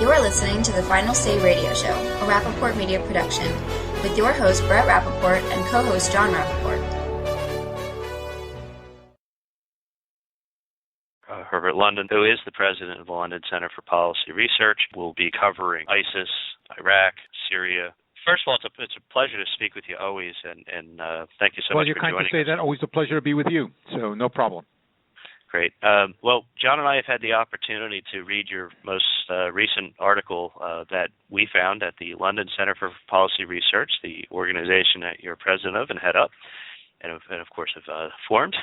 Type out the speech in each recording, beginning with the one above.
You are listening to the Final Say Radio Show, a Rappaport media production, with your host Brett Rappaport and co-host John Rappaport. Herbert London, who is the president of the London Center for Policy Research, will be covering ISIS, Iraq, Syria. First of all, it's a pleasure to speak with you always, and thank you so much for joining us. Well, you're kind to say that. Always a pleasure to be with you, so no problem. Great. Well, John and I have had the opportunity to read your most recent article that we found at the London Center for Policy Research, the organization that you're president of and head up, and of course have formed.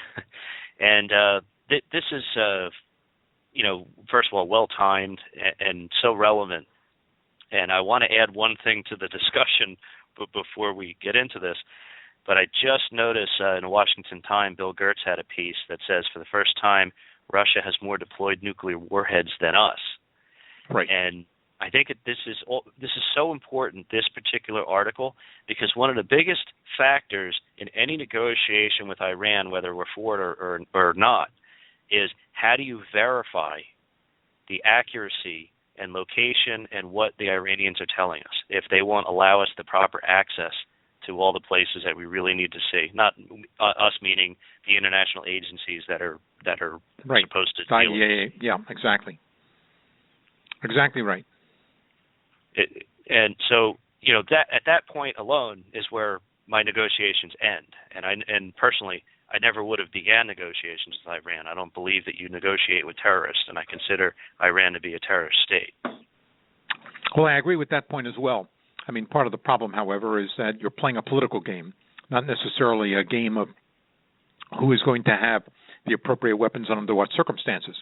And this is, first of all, well-timed and so relevant. And I want to add one thing to the discussion before we get into this. But I just noticed in the Washington Times, Bill Gertz had a piece that says for the first time, Russia has more deployed nuclear warheads than us. Right. And I think this is so important, this particular article, because one of the biggest factors in any negotiation with Iran, whether we're for it or not, is how do you verify the accuracy and location and what the Iranians are telling us if they won't allow us the proper access to all the places that we really need to see. Not us, meaning the international agencies that are right. supposed to deal with it. Yeah, exactly. Exactly right. And so, that at that point alone is where my negotiations end. And personally, I never would have began negotiations with Iran. I don't believe that you negotiate with terrorists, and I consider Iran to be a terrorist state. Well, I agree with that point as well. I mean, part of the problem, however, is that you're playing a political game, not necessarily a game of who is going to have the appropriate weapons and under what circumstances.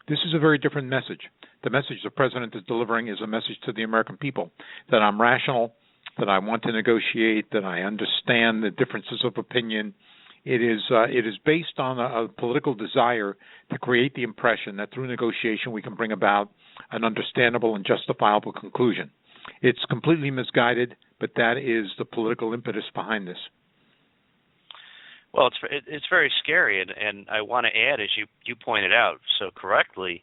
This is a very different message. The message the president is delivering is a message to the American people that I'm rational, that I want to negotiate, that I understand the differences of opinion. It is based on a political desire to create the impression that through negotiation we can bring about an understandable and justifiable conclusion. It's completely misguided, but that is the political impetus behind this. Well, it's very scary, and I want to add, as you pointed out so correctly,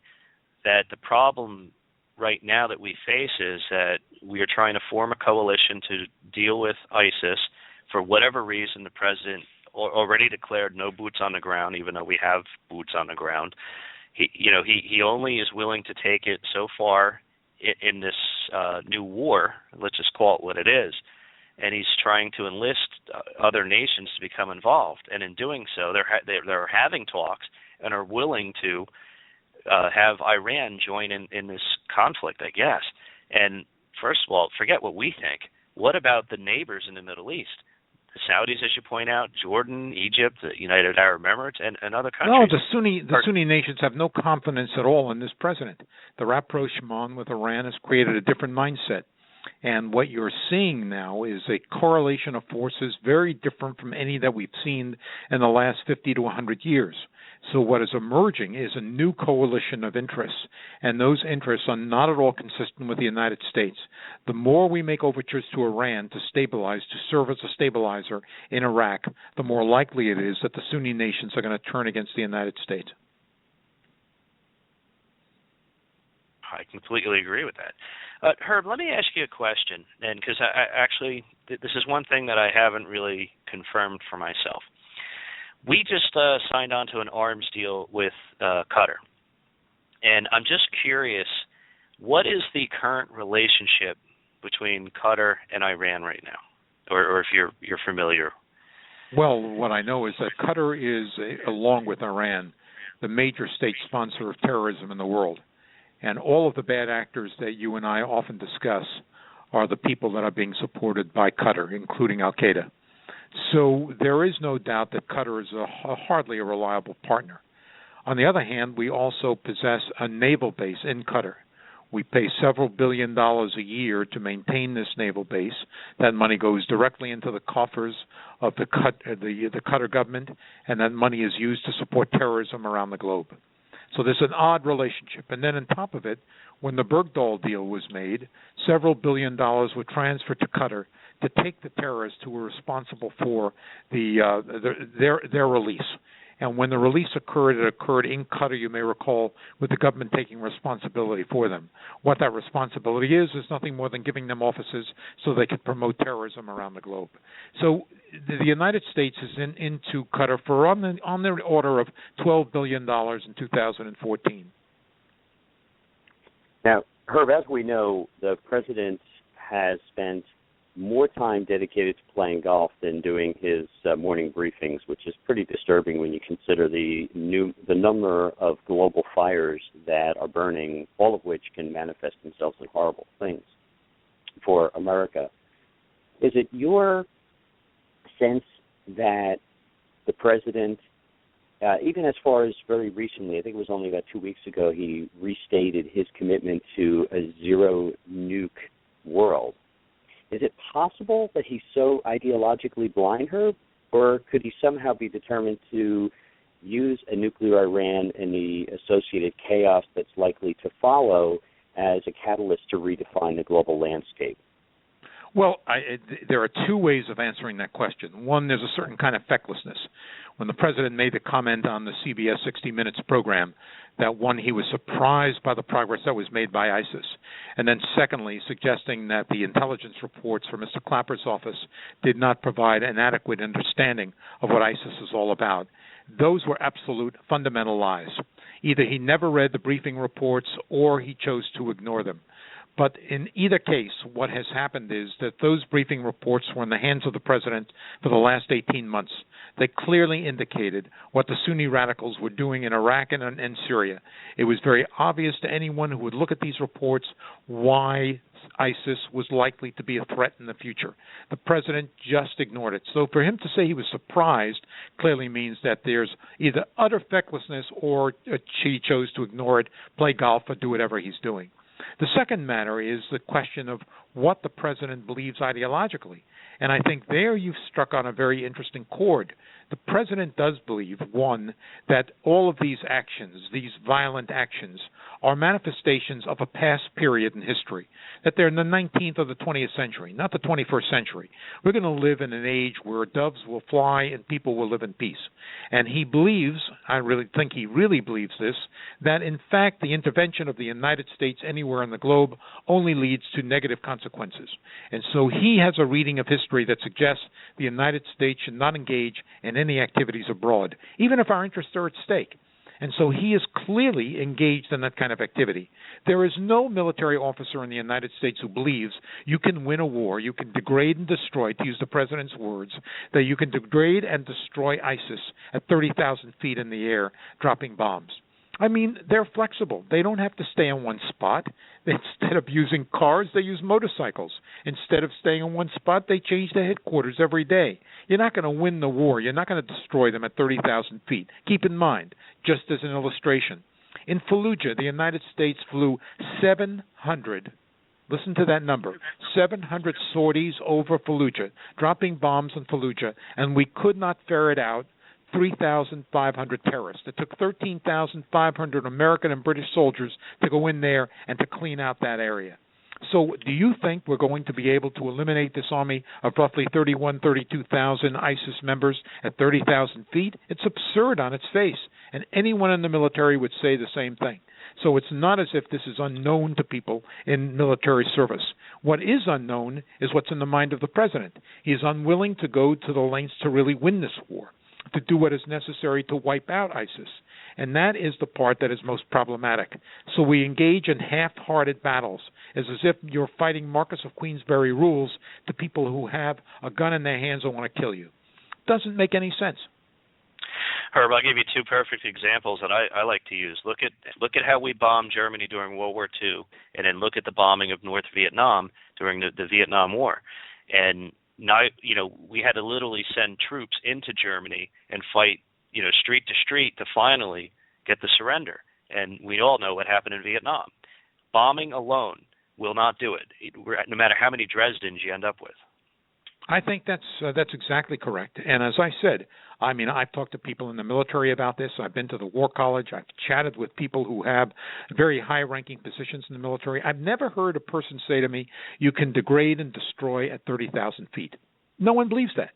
that the problem right now that we face is that we are trying to form a coalition to deal with ISIS. For whatever reason, the president already declared no boots on the ground, even though we have boots on the ground. He only is willing to take it so far in this new war. Let's just call it what it is. And he's trying to enlist other nations to become involved. And in doing so, they're having talks and are willing to have Iran join in this conflict, I guess. And first of all, forget what we think. What about the neighbors in the Middle East? The Saudis, as you point out, Jordan, Egypt, the United Arab Emirates, and other countries. No, the Sunni nations have no confidence at all in this president. The rapprochement with Iran has created a different mindset. And what you're seeing now is a correlation of forces very different from any that we've seen in the last 50 to 100 years. So what is emerging is a new coalition of interests, and those interests are not at all consistent with the United States. The more we make overtures to Iran to stabilize, to serve as a stabilizer in Iraq, the more likely it is that the Sunni nations are going to turn against the United States. I completely agree with that. Herb, let me ask you a question, and because I actually, this is one thing that I haven't really confirmed for myself. We just signed on to an arms deal with Qatar, and I'm just curious, what is the current relationship between Qatar and Iran right now, or if you're familiar? Well, what I know is that Qatar is, along with Iran, the major state sponsor of terrorism in the world. And all of the bad actors that you and I often discuss are the people that are being supported by Qatar, including Al-Qaeda. So there is no doubt that Qatar is hardly a reliable partner. On the other hand, we also possess a naval base in Qatar. We pay several $1 billion a year to maintain this naval base. That money goes directly into the coffers of the Qatar government, and that money is used to support terrorism around the globe. So there's an odd relationship. And then on top of it, when the Bergdahl deal was made, several $1 billion were transferred to Qatar to take the terrorists who were responsible for their release. And when the release occurred, it occurred in Qatar, you may recall, with the government taking responsibility for them. What that responsibility is nothing more than giving them offices so they could promote terrorism around the globe. So the United States is into Qatar for on the order of $12 billion in 2014. Now, Herb, as we know, the president has spent more time dedicated to playing golf than doing his morning briefings, which is pretty disturbing when you consider the number of global fires that are burning, all of which can manifest themselves in horrible things for America. Is it your sense that the president, even as far as very recently, I think it was only about 2 weeks ago, he restated his commitment to a zero-nuke world? Is it possible that he's so ideologically blind, Herb, or could he somehow be determined to use a nuclear Iran and the associated chaos that's likely to follow as a catalyst to redefine the global landscape? Well, there are two ways of answering that question. One, there's a certain kind of fecklessness. When the president made the comment on the CBS 60 Minutes program that, one, he was surprised by the progress that was made by ISIS, and then secondly, suggesting that the intelligence reports from Mr. Clapper's office did not provide an adequate understanding of what ISIS is all about. Those were absolute fundamental lies. Either he never read the briefing reports or he chose to ignore them. But in either case, what has happened is that those briefing reports were in the hands of the president for the last 18 months. They clearly indicated what the Sunni radicals were doing in Iraq and Syria. It was very obvious to anyone who would look at these reports why ISIS was likely to be a threat in the future. The president just ignored it. So for him to say he was surprised clearly means that there's either utter fecklessness or he chose to ignore it, play golf, or do whatever he's doing. The second matter is the question of what the president believes ideologically. And I think there you've struck on a very interesting chord. The president does believe, one, that all of these actions, these violent actions, are manifestations of a past period in history, that they're in the 19th or the 20th century, not the 21st century. We're going to live in an age where doves will fly and people will live in peace. And he believes, I really think he really believes this, that in fact the intervention of the United States anywhere in the globe only leads to negative consequences. And so he has a reading of history that suggests the United States should not engage in any activities abroad, even if our interests are at stake. And so he is clearly engaged in that kind of activity. There is no military officer in the United States who believes you can win a war, you can degrade and destroy, to use the president's words, that you can degrade and destroy ISIS at 30,000 feet in the air, dropping bombs. I mean, they're flexible. They don't have to stay in one spot. Instead of using cars, they use motorcycles. Instead of staying in one spot, they change their headquarters every day. You're not going to win the war. You're not going to destroy them at 30,000 feet. Keep in mind, just as an illustration, in Fallujah, the United States flew 700, listen to that number, 700 sorties over Fallujah, dropping bombs on Fallujah, and we could not ferret out 3,500 terrorists. It took 13,500 American and British soldiers to go in there and to clean out that area. So do you think we're going to be able to eliminate this army of roughly 32,000 ISIS members at 30,000 feet? It's absurd on its face, and anyone in the military would say the same thing. So it's not as if this is unknown to people in military service. What is unknown is what's in the mind of the president. He is unwilling to go to the lengths to really win this war, to do what is necessary to wipe out ISIS. And that is the part that is most problematic. So we engage in half-hearted battles, as if you're fighting Marquis of Queensberry rules to people who have a gun in their hands and want to kill you. Doesn't make any sense. Herb, I'll give you two perfect examples that I like to use. Look at how we bombed Germany during World War II, and then look at the bombing of North Vietnam during the Vietnam War. And now, we had to literally send troops into Germany and fight, street to street to finally get the surrender. And we all know what happened in Vietnam. Bombing alone will not do it, no matter how many Dresdens you end up with. I think that's exactly correct. And as I said, I've talked to people in the military about this. I've been to the War College. I've chatted with people who have very high-ranking positions in the military. I've never heard a person say to me, you can degrade and destroy at 30,000 feet. No one believes that.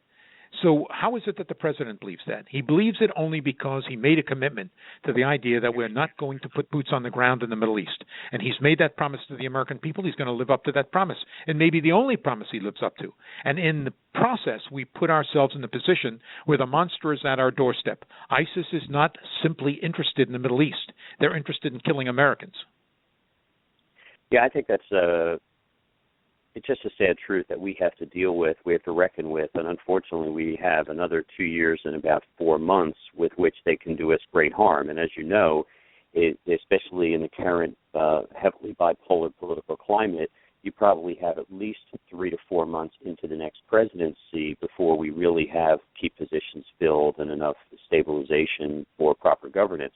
So how is it that the president believes that? He believes it only because he made a commitment to the idea that we're not going to put boots on the ground in the Middle East. And he's made that promise to the American people. He's going to live up to that promise. And maybe the only promise he lives up to. And in the process, we put ourselves in the position where the monster is at our doorstep. ISIS is not simply interested in the Middle East. They're interested in killing Americans. Yeah, I think that's it's just a sad truth that we have to deal with, we have to reckon with, and unfortunately we have another 2 years and about 4 months with which they can do us great harm. And as you know, especially in the current heavily bipolar political climate, you probably have at least 3 to 4 months into the next presidency before we really have key positions filled and enough stabilization for proper governance.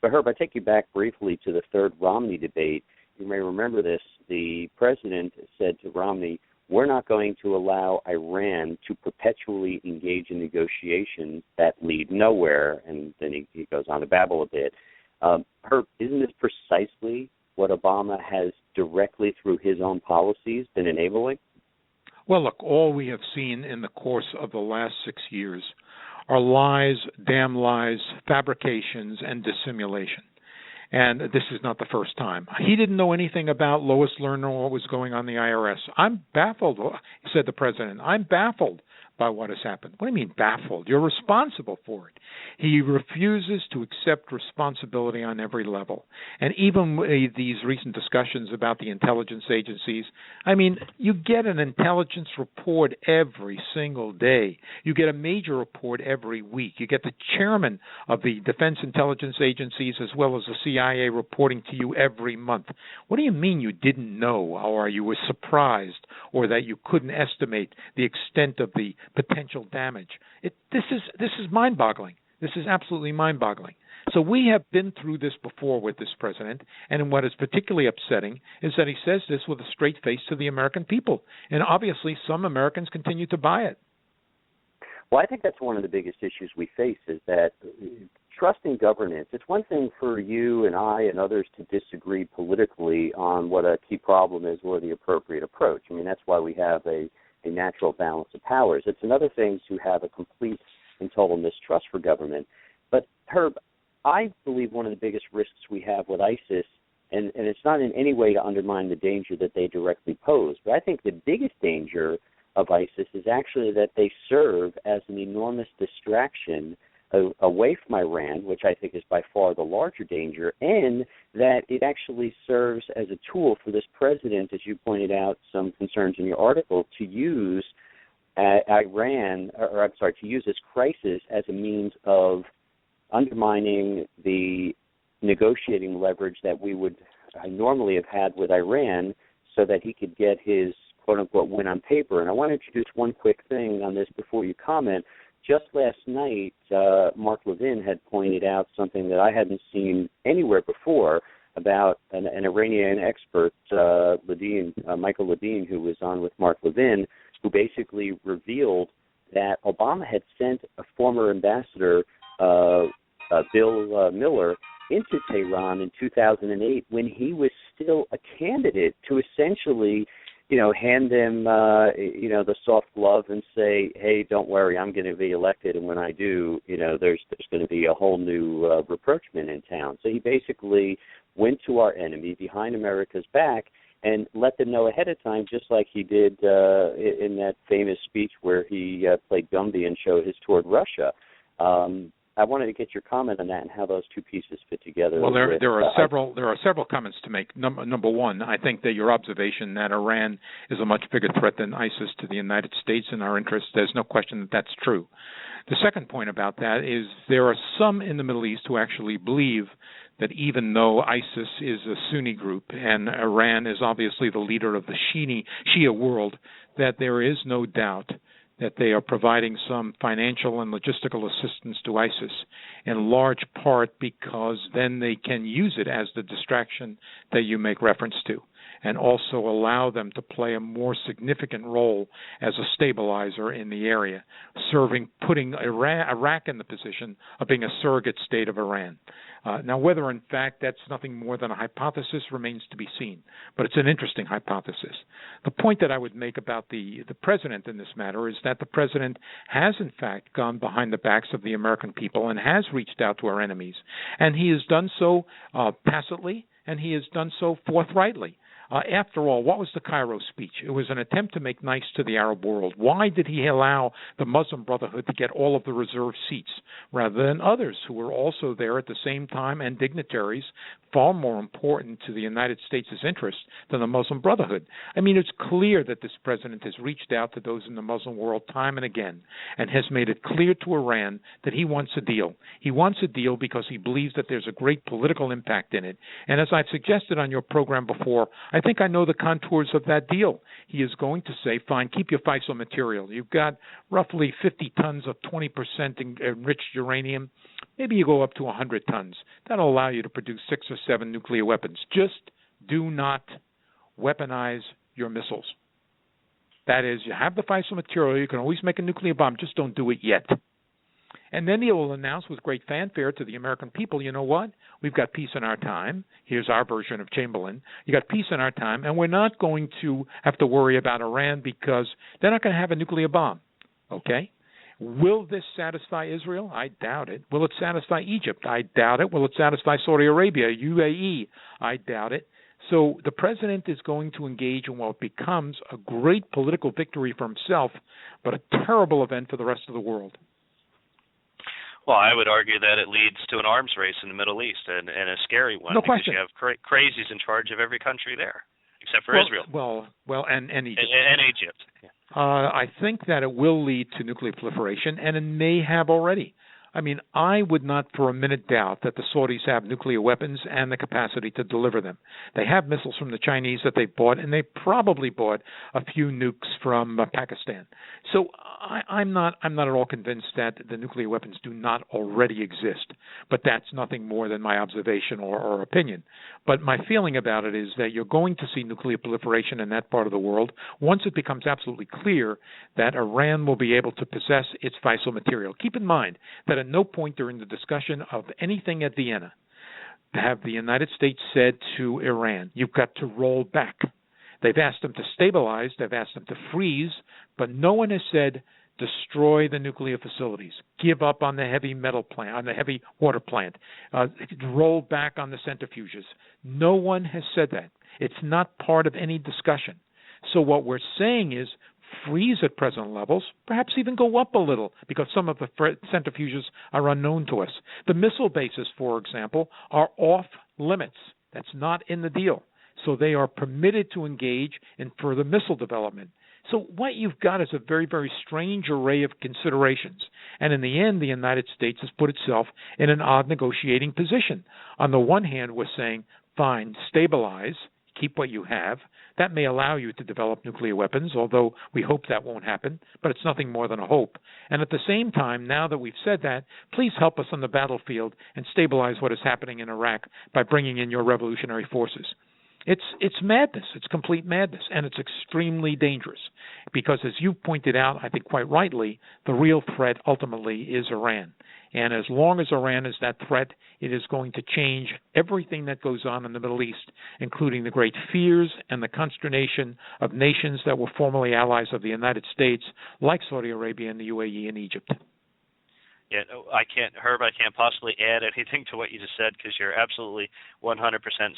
But Herb, I take you back briefly to the third Romney debate. You may remember this. The president said to Romney, we're not going to allow Iran to perpetually engage in negotiations that lead nowhere. And then he goes on to babble a bit. Herb, isn't this precisely what Obama has directly through his own policies been enabling? Well, look, all we have seen in the course of the last 6 years are lies, damn lies, fabrications, and dissimulation. And this is not the first time. He didn't know anything about Lois Lerner or what was going on in the IRS. I'm baffled, said the president. I'm baffled by what has happened. What do you mean baffled? You're responsible for it. He refuses to accept responsibility on every level. And even with these recent discussions about the intelligence agencies, I mean, you get an intelligence report every single day. You get a major report every week. You get the chairman of the defense intelligence agencies as well as the CIA reporting to you every month. What do you mean you didn't know, or you were surprised, or that you couldn't estimate the extent of the potential damage? This is mind-boggling. This is absolutely mind-boggling. So we have been through this before with this president, and what is particularly upsetting is that he says this with a straight face to the American people, and obviously some Americans continue to buy it. Well, I think that's one of the biggest issues we face is that trusting governance. It's one thing for you and I and others to disagree politically on what a key problem is or the appropriate approach. I mean, that's why we have a natural balance of powers. It's another thing to have a complete and total mistrust for government. But, Herb, I believe one of the biggest risks we have with ISIS, and it's not in any way to undermine the danger that they directly pose, but I think the biggest danger of ISIS is actually that they serve as an enormous distraction away from Iran, which I think is by far the larger danger, and that it actually serves as a tool for this president, as you pointed out some concerns in your article, to use to use this crisis as a means of undermining the negotiating leverage that we would normally have had with Iran so that he could get his quote-unquote win on paper. And I want to introduce one quick thing on this before you comment. Just last night, Mark Levin had pointed out something that I hadn't seen anywhere before about an Iranian expert, Michael Ledeen, who was on with Mark Levin, who basically revealed that Obama had sent a former ambassador, Bill Miller, into Tehran in 2008 when he was still a candidate to essentially hand them, the soft glove and say, hey, don't worry, I'm going to be elected, and when I do, there's going to be a whole new rapprochement in town. So he basically went to our enemy behind America's back and let them know ahead of time, just like he did in that famous speech where he played Gumby and showed his tour to Russia. I wanted to get your comment on that and how those two pieces fit together. Well, there are several comments to make. Number one, I think that your observation that Iran is a much bigger threat than ISIS to the United States and our interests, there's no question that that's true. The second point about that is there are some in the Middle East who actually believe that even though ISIS is a Sunni group and Iran is obviously the leader of the Shia world, that there is no doubt that they are providing some financial and logistical assistance to ISIS, in large part because then they can use it as the distraction that you make reference to. and also allow them to play a more significant role as a stabilizer in the area, putting Iraq in the position of being a surrogate state of Iran. Now, whether in fact that's nothing more than a hypothesis remains to be seen, but it's an interesting hypothesis. The point that I would make about the president in this matter is that the president has in fact gone behind the backs of the American people and has reached out to our enemies, and he has done so tacitly, and he has done so forthrightly. After all, what was the Cairo speech? It was an attempt to make nice to the Arab world. Why did he allow the Muslim Brotherhood to get all of the reserve seats rather than others who were also there at the same time and dignitaries far more important to the United States' interest than the Muslim Brotherhood? I mean, it's clear that this president has reached out to those in the Muslim world time and again and has made it clear to Iran that he wants a deal. He wants a deal because he believes that there's a great political impact in it. And as I've suggested on your program before, I think I know the contours of that deal. He is going to say, fine, keep your fissile material. You've got roughly 50 tons of 20% enriched uranium. Maybe you go up to 100 tons. That'll allow you to produce 6 or 7 nuclear weapons. Just do not weaponize your missiles. That is, you have the fissile material. You can always make a nuclear bomb. Just don't do it yet. And then he will announce with great fanfare to the American people, you know what? We've got peace in our time. Here's our version of Chamberlain. You got peace in our time, and we're not going to have to worry about Iran because they're not going to have a nuclear bomb. Okay? Will this satisfy Israel? I doubt it. Will it satisfy Egypt? I doubt it. Will it satisfy Saudi Arabia, UAE? I doubt it. So the president is going to engage in what becomes a great political victory for himself, but a terrible event for the rest of the world. Well, I would argue that it leads to an arms race in the Middle East, and a scary one. No because question. You have crazies in charge of every country there, except for Israel. Well, and Egypt. And Egypt. Yeah. I think that it will lead to nuclear proliferation, and it may have already. I mean, I would not for a minute doubt that the Saudis have nuclear weapons and the capacity to deliver them. They have missiles from the Chinese that they've bought, and they probably bought a few nukes from Pakistan. So I'm not at all convinced that the nuclear weapons do not already exist. But that's nothing more than my observation or opinion. But my feeling about it is that you're going to see nuclear proliferation in that part of the world once it becomes absolutely clear that Iran will be able to possess its fissile material. Keep in mind that at no point during the discussion of anything at Vienna have the United States said to Iran, you've got to roll back. They've asked them to stabilize, they've asked them to freeze, but no one has said destroy the nuclear facilities, give up on the heavy metal plant, on the heavy water plant, roll back on the centrifuges. No one has said that. It's not part of any discussion. So what we're saying is freeze at present levels, perhaps even go up a little, because some of the centrifuges are unknown to us. The missile bases, for example, are off limits. That's not in the deal. So they are permitted to engage in further missile development. So what you've got is a very, very strange array of considerations. And in the end, the United States has put itself in an odd negotiating position. On the one hand, we're saying, fine, stabilize, keep what you have. That may allow you to develop nuclear weapons, although we hope that won't happen, but it's nothing more than a hope. And at the same time, now that we've said that, please help us on the battlefield and stabilize what is happening in Iraq by bringing in your revolutionary forces. It's madness. It's complete madness, and it's extremely dangerous because, as you pointed out, I think quite rightly, the real threat ultimately is Iran. And as long as Iran is that threat, it is going to change everything that goes on in the Middle East, including the great fears and the consternation of nations that were formerly allies of the United States, like Saudi Arabia and the UAE and Egypt. Yeah, Herb, I can't possibly add anything to what you just said because you're absolutely 100%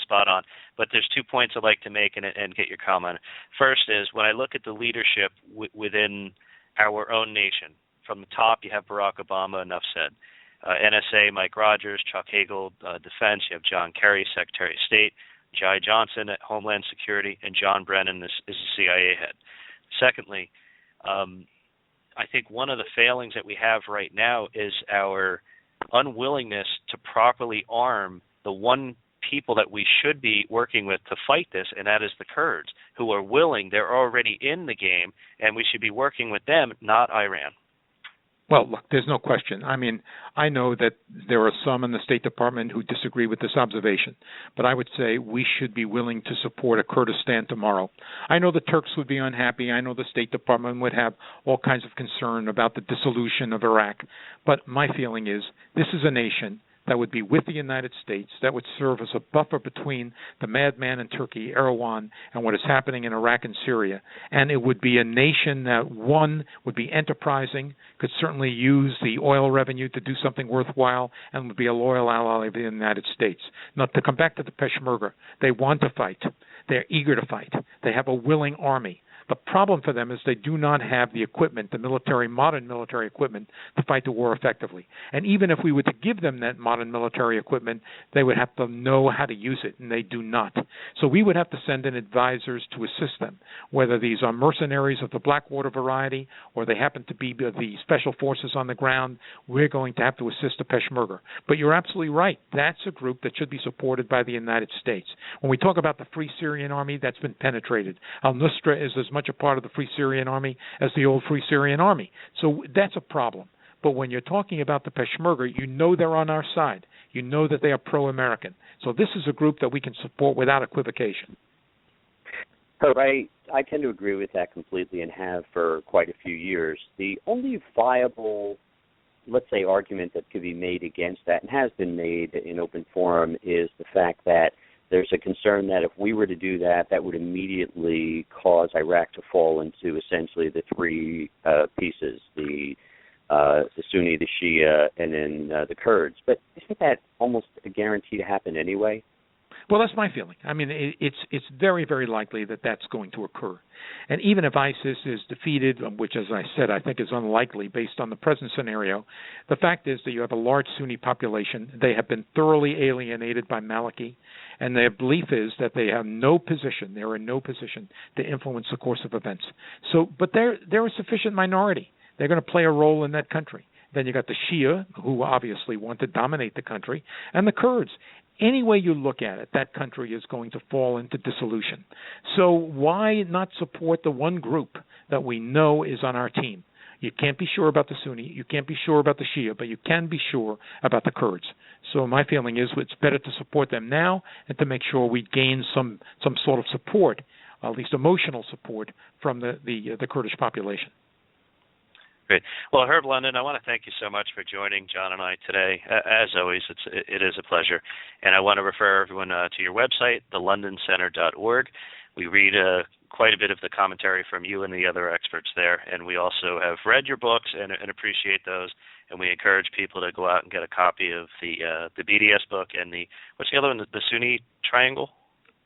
spot on. But there's 2 points I'd like to make and get your comment. First is when I look at the leadership within our own nation, from the top you have Barack Obama, enough said. NSA, Mike Rogers, Chuck Hagel, Defense, you have John Kerry, Secretary of State, Jai Johnson at Homeland Security, and John Brennan is the CIA head. Secondly, I think one of the failings that we have right now is our unwillingness to properly arm the one people that we should be working with to fight this, and that is the Kurds, who are willing. They're already in the game, and we should be working with them, not Iran. Well, look, there's no question. I mean, I know that there are some in the State Department who disagree with this observation, but I would say we should be willing to support a Kurdistan tomorrow. I know the Turks would be unhappy. I know the State Department would have all kinds of concern about the dissolution of Iraq, but my feeling is this is a nation that would be with the United States, that would serve as a buffer between the madman in Turkey, Erdogan, and what is happening in Iraq and Syria. And it would be a nation that, one, would be enterprising, could certainly use the oil revenue to do something worthwhile, and would be a loyal ally of the United States. Now, to come back to the Peshmerga, they want to fight. They're eager to fight. They have a willing army. The problem for them is they do not have the equipment, the modern military equipment, to fight the war effectively. And even if we were to give them that modern military equipment, they would have to know how to use it, and they do not. So we would have to send in advisors to assist them, whether these are mercenaries of the Blackwater variety or they happen to be the special forces on the ground. We're going to have to assist the Peshmerga. But you're absolutely right. That's a group that should be supported by the United States. When we talk about the Free Syrian Army, that's been penetrated. Al-Nusra is as much a part of the Free Syrian Army as the old Free Syrian Army. So that's a problem. But when you're talking about the Peshmerga, you know they're on our side. You know that they are pro-American. So this is a group that we can support without equivocation. So I tend to agree with that completely and have for quite a few years. The only viable, let's say, argument that could be made against that and has been made in open forum is the fact that there's a concern that if we were to do that, that would immediately cause Iraq to fall into essentially the three pieces, the Sunni, the Shia, and then the Kurds. But isn't that almost a guarantee to happen anyway? Well, that's my feeling. I mean, it's very, very likely that that's going to occur. And even if ISIS is defeated, which, as I said, I think is unlikely based on the present scenario, the fact is that you have a large Sunni population. They have been thoroughly alienated by Maliki, and their belief is that they have no position. They're in no position to influence the course of events. So, but they're a sufficient minority. They're going to play a role in that country. Then you got the Shia, who obviously want to dominate the country, and the Kurds. Any way you look at it, that country is going to fall into dissolution. So why not support the one group that we know is on our team? You can't be sure about the Sunni, you can't be sure about the Shia, but you can be sure about the Kurds. So my feeling is it's better to support them now and to make sure we gain some sort of support, at least emotional support, from the Kurdish population. Great. Well, Herb London, I want to thank you so much for joining John and I today. As always, it is a pleasure. And I want to refer everyone to your website, thelondoncenter.org. We read quite a bit of the commentary from you and the other experts there, and we also have read your books and appreciate those. And we encourage people to go out and get a copy of the BDS book and what's the other one, the Sunni Triangle?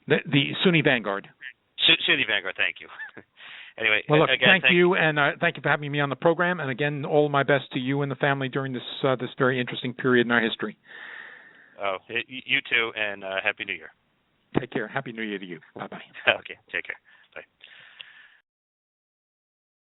The Sunni Vanguard. Sunni Vanguard, thank you. Anyway, well, look, again, thank you, and thank you for having me on the program. And again, all my best to you and the family during this very interesting period in our history. Oh, you too, and Happy New Year. Take care. Happy New Year to you. Bye-bye. Okay, take care.